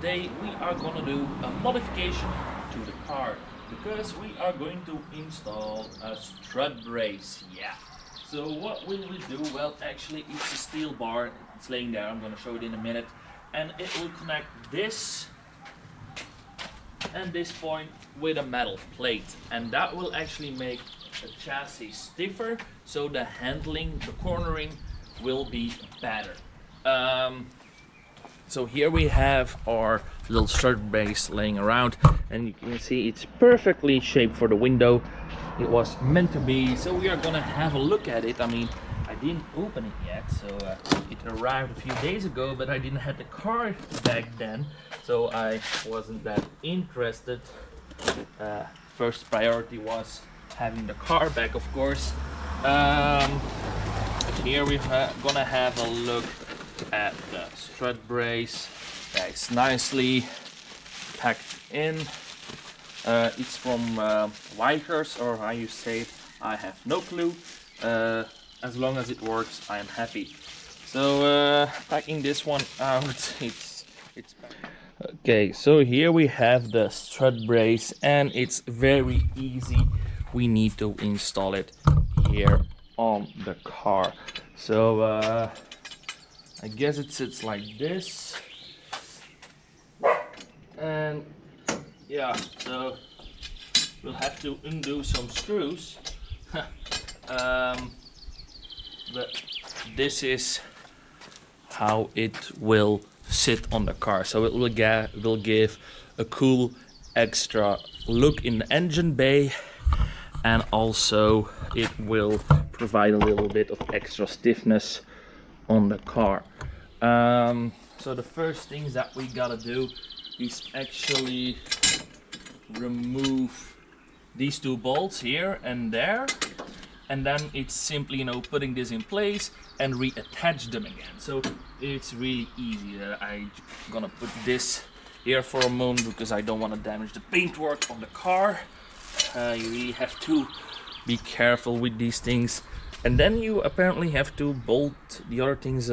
today we are gonna do a modification to the car because we are going to install a strut brace. Yeah. So what will we do? Well, actually it's a steel bar. It's laying there. I'm gonna show it in a minute, and it will connect this and this point with a metal plate, and that will actually make the chassis stiffer, so the handling, the cornering will be better. So here we have our little strut brace laying around, and you can see it's perfectly shaped for the window. It was meant to be, so we are gonna have a look at it. I mean, I didn't open it yet, so it arrived a few days ago, but I didn't have the car back then, so I wasn't that interested. First priority was having the car back, of course. Here we're gonna have a look at the strut brace. It's nicely packed in. It's from Wiechers, or how you say it, I have no clue. As long as it works, I am happy. So packing this one out, it's okay. So here we have the strut brace, and it's very easy. We need to install it here on the car. So I guess it sits like this, and yeah, so we'll have to undo some screws. But this is how it will sit on the car. So it will give a cool extra look in the engine bay, and also it will provide a little bit of extra stiffness on the car. So the first things that we gotta do is actually remove these two bolts here and there, and then it's simply, you know, putting this in place and reattach them again. So it's really easy. I'm gonna put this here for a moment because I don't want to damage the paintwork on the car. You really have to be careful with these things, and then you apparently have to bolt the other things.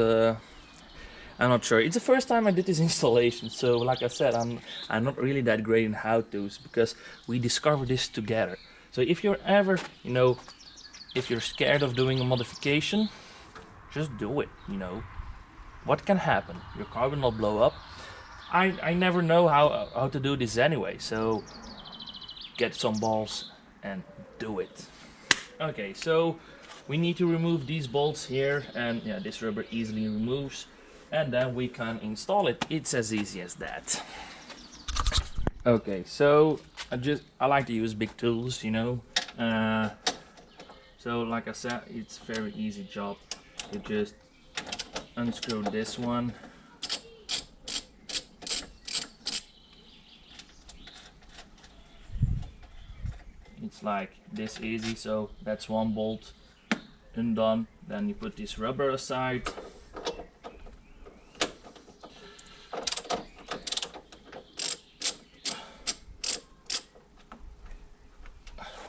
I'm not sure. It's the first time I did this installation, so like I said, I'm not really that great in how-tos because we discovered this together. So if you're ever, you know, if you're scared of doing a modification, just do it. You know, what can happen? Your car will not blow up. I never know how to do this anyway, so get some balls and do it. Okay, so we need to remove these bolts here, and yeah, this rubber easily removes, and then we can install it. It's as easy as that. Okay, so I like to use big tools, you know. So like I said, it's a very easy job. You just unscrew this one. It's like this easy. So that's one bolt undone. Then you put this rubber aside.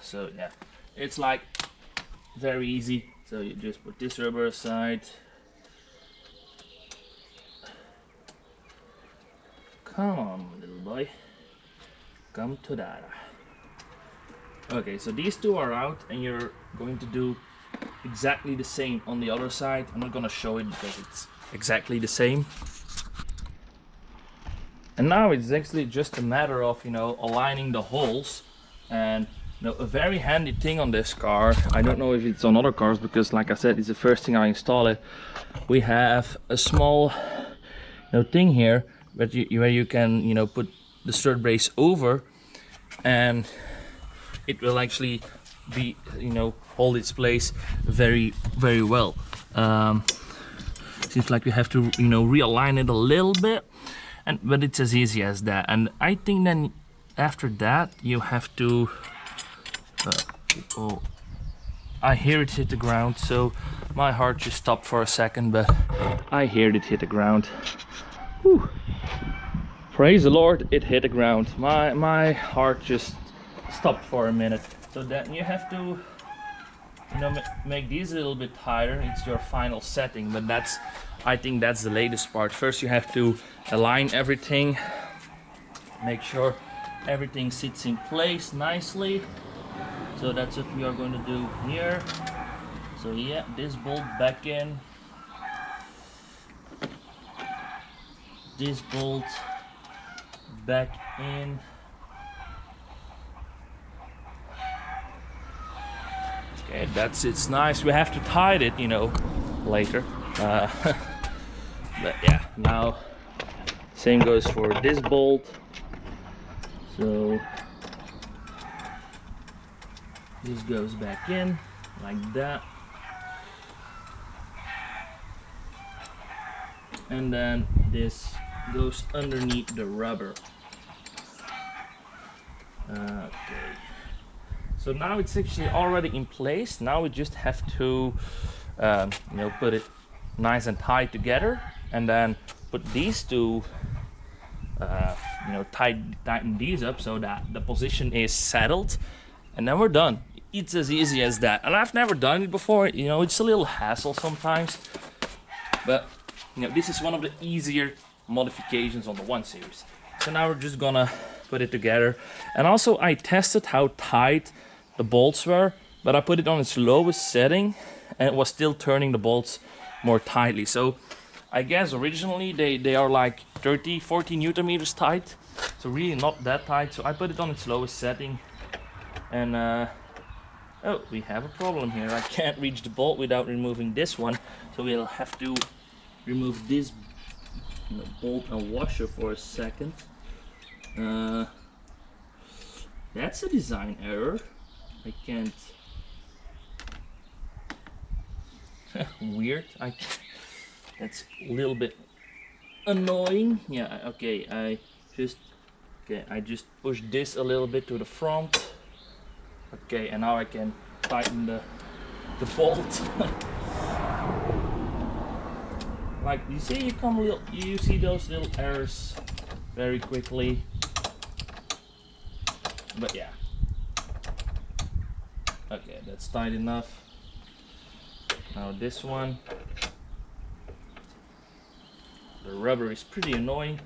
So yeah, it's like very easy. So you just put this rubber aside. Come on, little boy, come to Dada. Okay, so these two are out, and you're going to do exactly the same on the other side. I'm not gonna show it because it's exactly the same. And now it's actually just a matter of, you know, aligning the holes. And you know, a very handy thing on this car, I don't know if it's on other cars because like I said, it's the first thing I install it. We have a small, you know, thing here but where you can, you know, put the strut brace over, and it will actually be, you know, hold its place very well. Seems like we have to, you know, realign it a little bit, but it's as easy as that. And I think then after that you have to oh, I hear it hit the ground, so my heart just stopped for a second, but I heard it hit the ground. Whew. Praise the Lord, it hit the ground. My heart just stopped for a minute. So then you have to, you know, make these a little bit higher. It's your final setting, but I think that's the latest part. First you have to align everything, Make sure everything sits in place nicely. So that's what we are going to do here. So yeah, this bolt back in. This bolt back in. Okay, it's nice. We have to tighten it, you know, later. But yeah, now same goes for this bolt. So this goes back in like that. And then this goes underneath the rubber. Okay. So now it's actually already in place. Now we just have to, you know, put it nice and tight together, and then put these two, you know, tighten these up so that the position is settled, and then we're done. It's as easy as that. And I've never done it before. You know, it's a little hassle sometimes, but you know, this is one of the easier modifications on the 1 Series. So now we're just gonna put it together. And also I tested how tight the bolts were, but I put it on its lowest setting and it was still turning the bolts more tightly. So I guess originally they are like 40 Newton meters tight, so really not that tight. So I put it on its lowest setting, and oh, we have a problem here. I can't reach the bolt without removing this one, so we'll have to remove this bolt and washer for a second. That's a design error. I can't. Weird. That's a little bit annoying. Yeah. Okay. I just push this a little bit to the front. Okay, and now I can tighten the bolt. Like you see, you see those little errors very quickly. But yeah. Okay, that's tight enough. Now this one, the rubber is pretty annoying.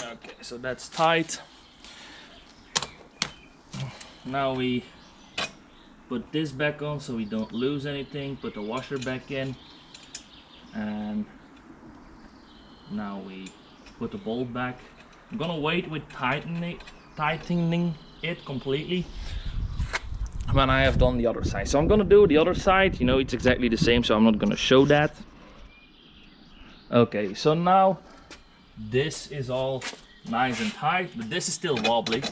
Okay, so that's tight. Now we put this back on so we don't lose anything. Put the washer back in, and now we put the bolt back. I'm gonna wait with tightening it completely when I have done the other side. So I'm gonna do the other side. You know, it's exactly the same, so I'm not gonna show that. Okay, so now this is all nice and tight, but this is still wobbly,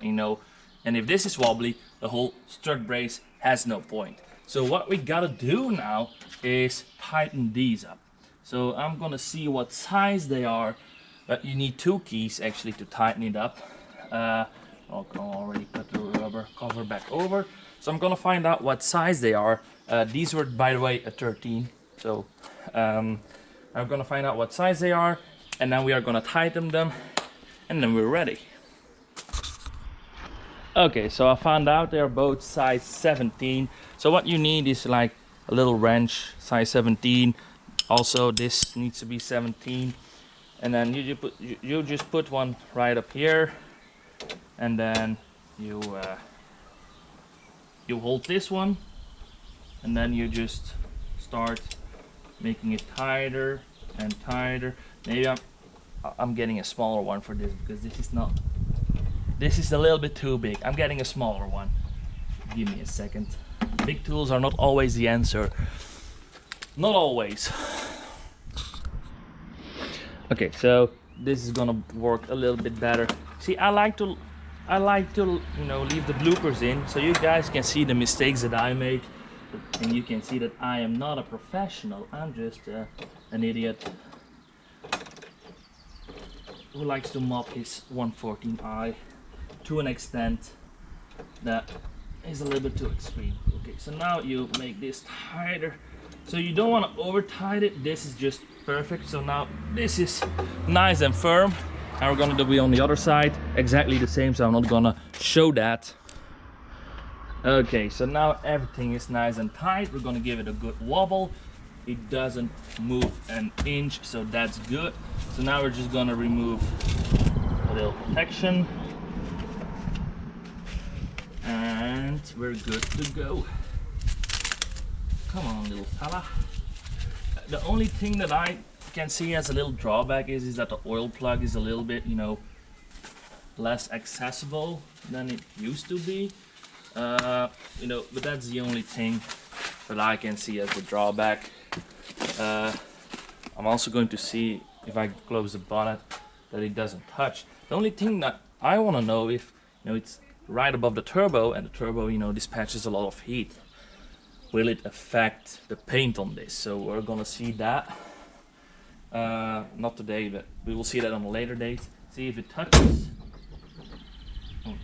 you know, and if this is wobbly, the whole strut brace has no point. So what we gotta do now is tighten these up. So I'm gonna see what size they are. You need 2 keys actually to tighten it up. I'll already put the rubber cover back over. So I'm gonna find out what size they are. These were, by the way, a 13. So I'm gonna find out what size they are, and then we are gonna tighten them, and then we're ready. Okay, so I found out they're both size 17. So what you need is like a little wrench, size 17. Also, this needs to be 17. And then you just put one right up here, and then you hold this one, and then you just start making it tighter and tighter. Maybe I'm getting a smaller one for this, because this is a little bit too big. I'm getting a smaller one. Give me a second. Big tools are not always the answer. Not always. Okay, so this is gonna work a little bit better. See, I like to you know, leave the bloopers in so you guys can see the mistakes that I make, and you can see that I am not a professional. I'm just an idiot who likes to mop his 114i to an extent that is a little bit too extreme. Okay, so now you make this tighter. So you don't want to over tight it. This is just perfect. So now this is nice and firm, and we're gonna do it on the other side exactly the same, so I'm not gonna show that. Okay, so now everything is nice and tight. We're gonna give it a good wobble. It doesn't move an inch, so that's good. So now we're just gonna remove a little protection. And we're good to go. Come on, little fella. The only thing that I can see as a little drawback is that the oil plug is a little bit, you know, less accessible than it used to be. You know, but that's the only thing that I can see as a drawback. I'm also going to see if I close the bonnet that it doesn't touch. The only thing that I want to know if, you know, it's right above the turbo, and the turbo, you know, dispatches a lot of heat. Will it affect the paint on this? So we're gonna see that. Not today, but we will see that on a later date. See if it touches. Oh,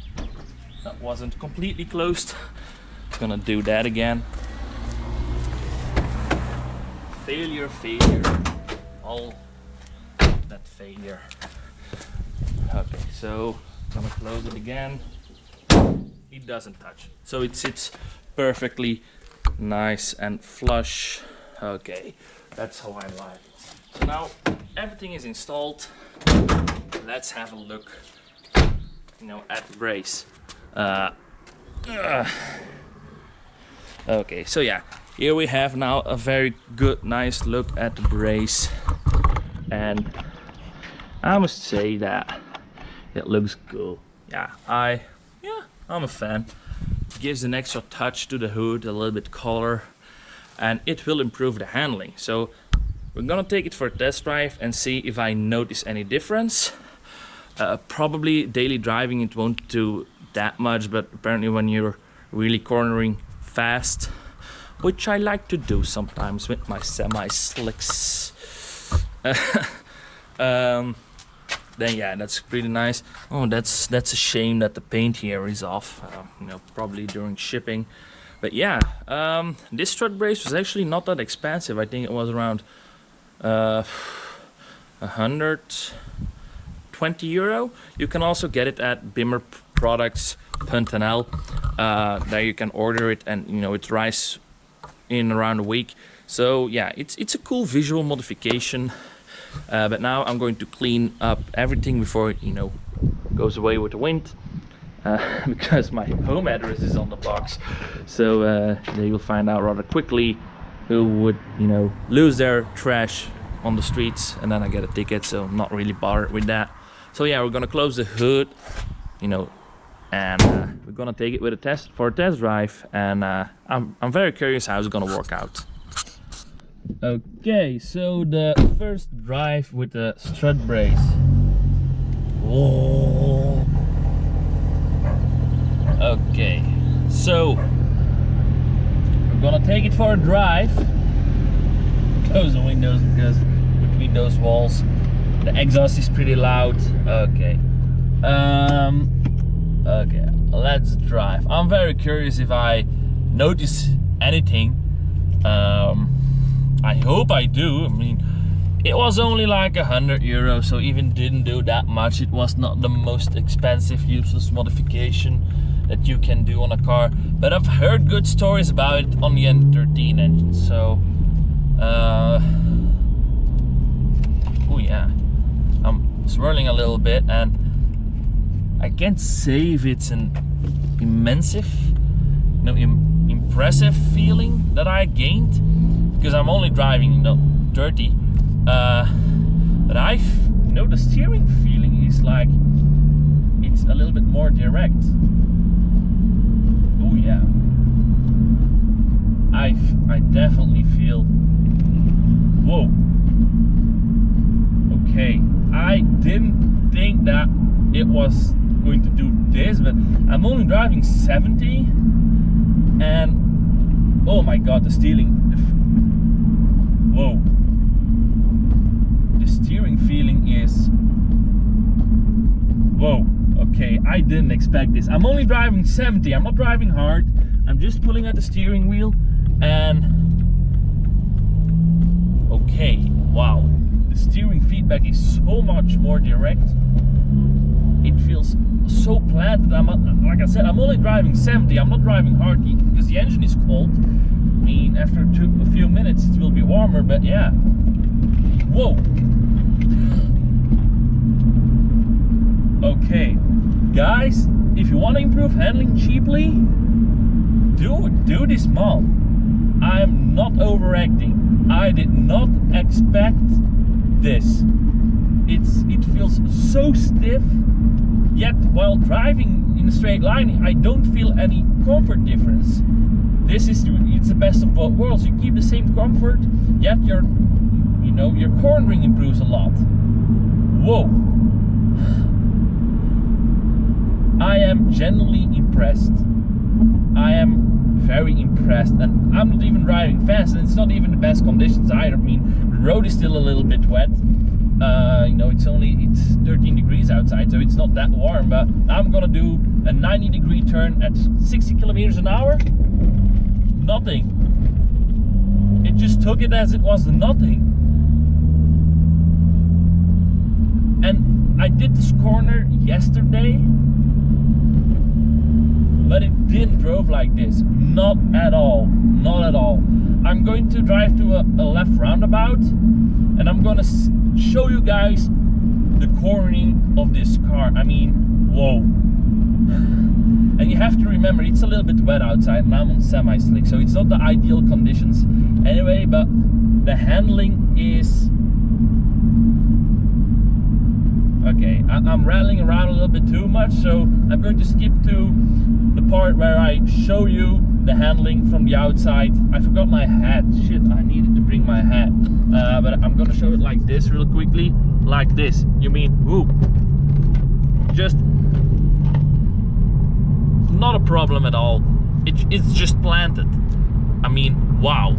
that wasn't completely closed. Gonna do that again. Failure, failure. All that failure. Okay, so gonna close it again. It doesn't touch, so it sits perfectly nice and flush. Okay, that's how I like it. So now everything is installed. Let's have a look, you know, at the brace. Okay, so yeah, here we have now a very good, nice look at the brace, and I must say that it looks cool. Yeah, I'm a fan. It gives an extra touch to the hood, a little bit color, and it will improve the handling. So we're gonna take it for a test drive and see if I notice any difference. Probably daily driving it won't do that much, but apparently when you're really cornering fast, which I like to do sometimes with my semi-slicks, then yeah, that's pretty nice. Oh, that's a shame that the paint here is off, you know, probably during shipping. But yeah, this strut brace was actually not that expensive. I think it was around 120 euro. You can also get it at Bimmer Products, Puntanel. There you can order it, and you know, it arrives in around a week. So yeah, it's a cool visual modification. But now I'm going to clean up everything before it, you know, goes away with the wind, because my home address is on the box. So they will find out rather quickly who would, you know, lose their trash on the streets, and then I get a ticket. So I'm not really bothered with that. So yeah, we're gonna close the hood, you know, and we're gonna take it with a test drive, and I'm very curious how it's gonna work out. Okay, so the first drive with the strut brace. Whoa. Okay, so we're gonna take it for a drive. Close the windows because between those walls the exhaust is pretty loud. Okay, okay, let's drive. I'm very curious if I notice anything. I hope I do. I mean, it was only like 100 euros, so even didn't do that much. It was not the most expensive useless modification that you can do on a car, but I've heard good stories about it on the N13 engine. So oh yeah, I'm swirling a little bit, and I can't say if it's an impressive feeling that I gained, because I'm only driving, you know, dirty. But I know the steering feeling is like, it's a little bit more direct. Oh yeah, I definitely feel. Whoa. Okay, I didn't think that it was going to do this, but I'm only driving 70, and oh my god, the steering. Whoa. The steering feeling is. Whoa. Okay, I didn't expect this. I'm only driving 70. I'm not driving hard. I'm just pulling at the steering wheel, and okay, wow. The steering feedback is so much more direct. It feels so planted. Like I said, I'm only driving 70. I'm not driving hard because the engine is cold. I mean, after a few minutes it will be warmer, but yeah. Whoa. Okay, guys, if you want to improve handling cheaply, do this mod. I am not overacting. I did not expect this. It feels so stiff, yet while driving in a straight line, I don't feel any comfort difference. It's the best of both worlds. You keep the same comfort, yet your cornering improves a lot. Whoa. I am genuinely impressed. I am very impressed, and I'm not even driving fast, and it's not even the best conditions either. I mean, the road is still a little bit wet. It's 13 degrees outside, so it's not that warm, but I'm gonna do a 90-degree turn at 60 kilometers an hour. Nothing. It just took it as it was nothing. And I did this corner yesterday, but it didn't drove like this. Not at all. Not at all. I'm going to drive to a left roundabout, and I'm gonna show you guys the cornering of this car. I mean, whoa. And you have to remember, it's a little bit wet outside, and I'm on semi-slick, so it's not the ideal conditions anyway, but the handling is okay. I'm rattling around a little bit too much, so I'm going to skip to the part where I show you the handling from the outside. I forgot my hat. Shit, I needed to bring my hat. But I'm gonna show it like this real quickly. Like this. You mean, ooh. Just not a problem at all. It's just planted. I mean, wow.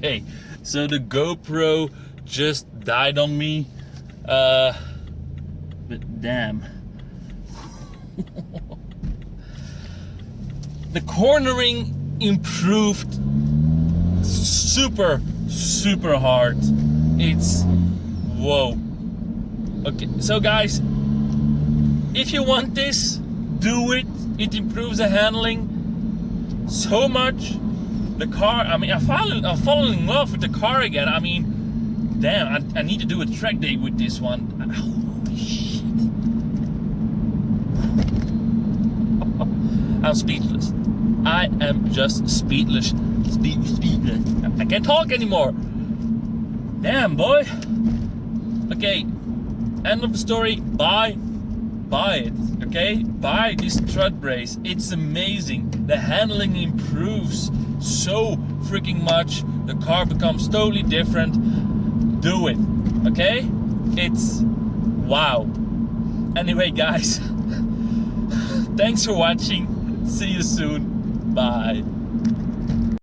Okay, so the GoPro just died on me, but damn. The cornering improved super hard. It's whoa. Okay, so guys, if you want this, do it. It improves the handling so much. The car, I mean, I'm falling in love with the car again. I mean, damn, I need to do a track day with this one. Holy shit. I'm speechless. I am just speechless. Speechless. I can't talk anymore. Damn, boy. Okay, end of the story. Buy it, okay? Buy this strut brace. It's amazing. The handling improves so freaking much. The car becomes totally different. Do it, okay? It's wow. Anyway, guys, thanks for watching. See you soon. Bye.